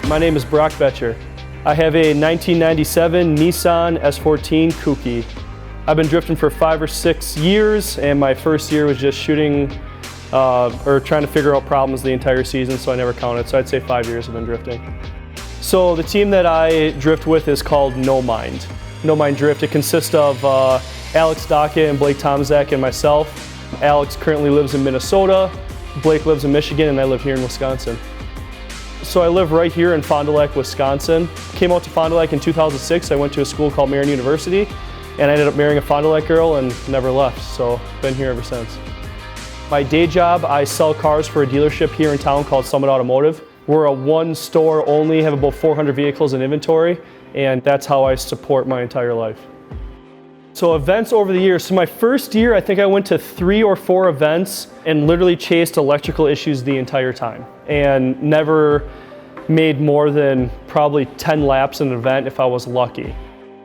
My name is Brock Boettcher. I have a 1997 Nissan S14 Kouki. I've been drifting for 5 or 6 years, and my first year was just shooting or trying to figure out problems the entire season, so I never counted. So I'd say 5 years I've been drifting. So the team that I drift with is called No Mind. No Mind Drift. It consists of Alex Daka and Blake Tomzak and myself. Alex currently lives in Minnesota, Blake lives in Michigan, and I live here in Wisconsin. So I live right here in Fond du Lac, Wisconsin. Came out to Fond du Lac in 2006. I went to a school called Marion University, and I ended up marrying a Fond du Lac girl and never left, so been here ever since. My day job, I sell cars for a dealership here in town called Summit Automotive. We're a one store only, have about 400 vehicles in inventory, and that's how I support my entire life. So events over the years. So my first year, I think I went to 3 or 4 events and literally chased electrical issues the entire time and never made more than probably 10 laps in an event if I was lucky.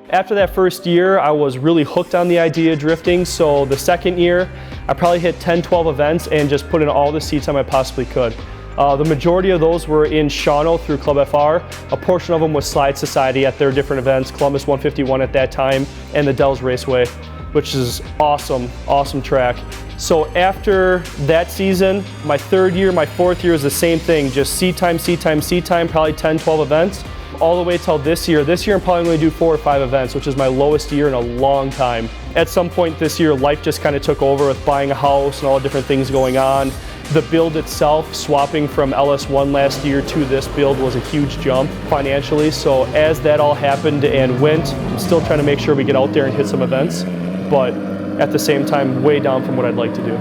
After that first year, I was really hooked on the idea of drifting. So the second year, I probably hit 10, 12 events and just put in all the seat time I possibly could. The majority of those were in Shawano through Club FR. A portion of them was Slide Society at their different events, Columbus 151 at that time, and the Dells Raceway, which is awesome, awesome track. So after that season, my third year, my fourth year was the same thing, just seat time, probably 10, 12 events, all the way till this year. This year I'm probably going to do 4 or 5 events, which is my lowest year in a long time. At some point this year, life just kind of took over with buying a house and all the different things going on. The build itself, swapping from LS1 last year to this build, was a huge jump financially. So as that all happened and went, I'm still trying to make sure we get out there and hit some events, but at the same time, way down from what I'd like to do.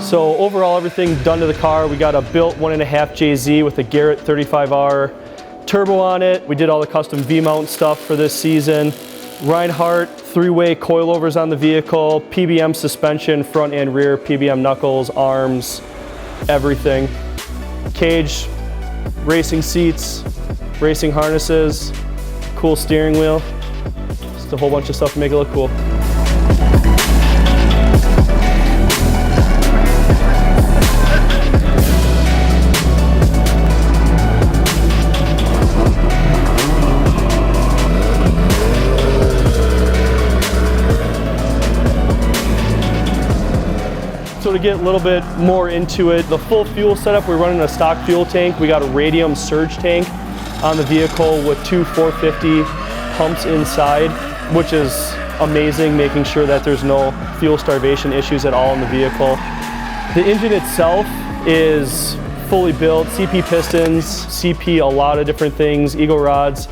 So overall, everything done to the car. We got a built 1.5 JZ with a Garrett 35R turbo on it. We did all the custom V-mount stuff for this season. Reinhardt 3-way coilovers on the vehicle, PBM suspension, front and rear, PBM knuckles, arms, everything. Cage, racing seats, racing harnesses, cool steering wheel. Just a whole bunch of stuff to make it look cool. So to get a little bit more into it, the full fuel setup, we're running a stock fuel tank. We got a radium surge tank on the vehicle with 2 450 pumps inside, which is amazing, making sure that there's no fuel starvation issues at all in the vehicle. The engine itself is fully built, CP pistons, CP a lot of different things, Eagle rods,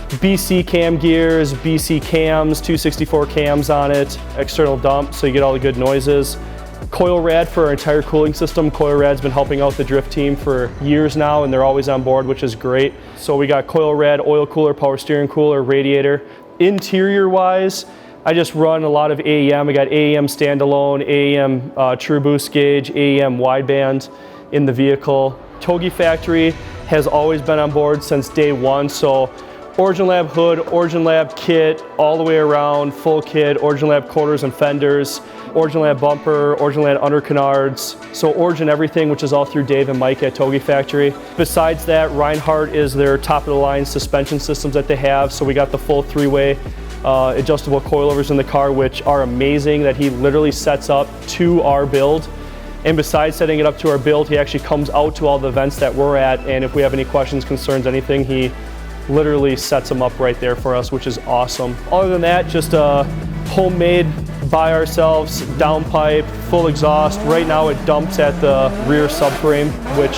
BC cam gears, BC cams, 264 cams on it, external dump, so you get all the good noises. Coil rad for our entire cooling system. Coil rad's been helping out the drift team for years now, and they're always on board, which is great. So we got coil rad, oil cooler, power steering cooler, radiator. Interior wise, I just run a lot of AEM. I got AEM standalone, AEM true boost gauge, AEM wideband in the vehicle. Togi Factory has always been on board since day one. So Origin Lab hood, Origin Lab kit, all the way around, full kit, Origin Lab quarters and fenders, Origin Lab bumper, Origin Lab under canards. So Origin everything, which is all through Dave and Mike at Togi Factory. Besides that, Reinhardt is their top of the line suspension systems that they have. So we got the full 3-way adjustable coilovers in the car, which are amazing, that he literally sets up to our build. And besides setting it up to our build, he actually comes out to all the events that we're at, and if we have any questions, concerns, anything, he literally sets them up right there for us, which is awesome. Other than that, just a homemade, by ourselves, downpipe, full exhaust. Right now it dumps at the rear subframe, which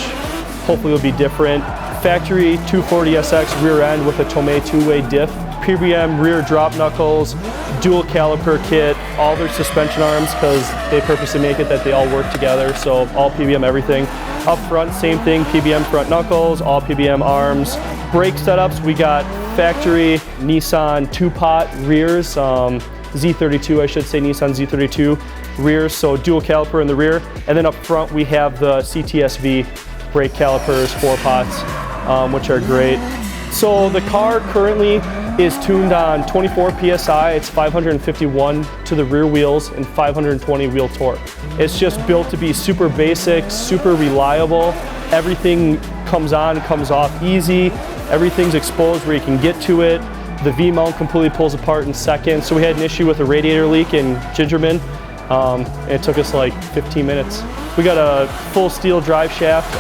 hopefully will be different. Factory 240SX rear end with a Tomei 2-way diff. PBM rear drop knuckles, dual caliper kit, all their suspension arms, because they purposely make it that they all work together, so all PBM everything. Up front, same thing, PBM front knuckles, all PBM arms. Brake setups, we got factory Nissan 2-pot rears, Z32, I should say, Nissan Z32 rears, so dual caliper in the rear. And then up front, we have the CTSV brake calipers, 4 pots, which are great. So the car currently is tuned on 24 PSI, it's 551 to the rear wheels and 520 wheel torque. It's just built to be super basic, super reliable. Everything comes on, comes off easy. Everything's exposed where you can get to it. The V-mount completely pulls apart in seconds. So we had an issue with a radiator leak in Gingerman. It took us like 15 minutes. We got a full steel drive shaft,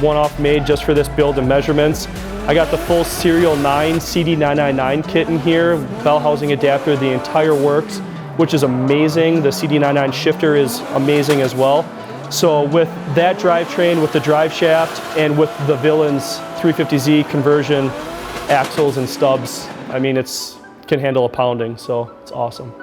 one-off made just for this build and measurements. I got the full Serial 9 CD999 kit in here, bell housing adapter, the entire works, which is amazing. The CD99 shifter is amazing as well. So with that drivetrain, with the drive shaft, and with the Villains 350Z conversion axles and stubs, I mean, can handle a pounding, so it's awesome.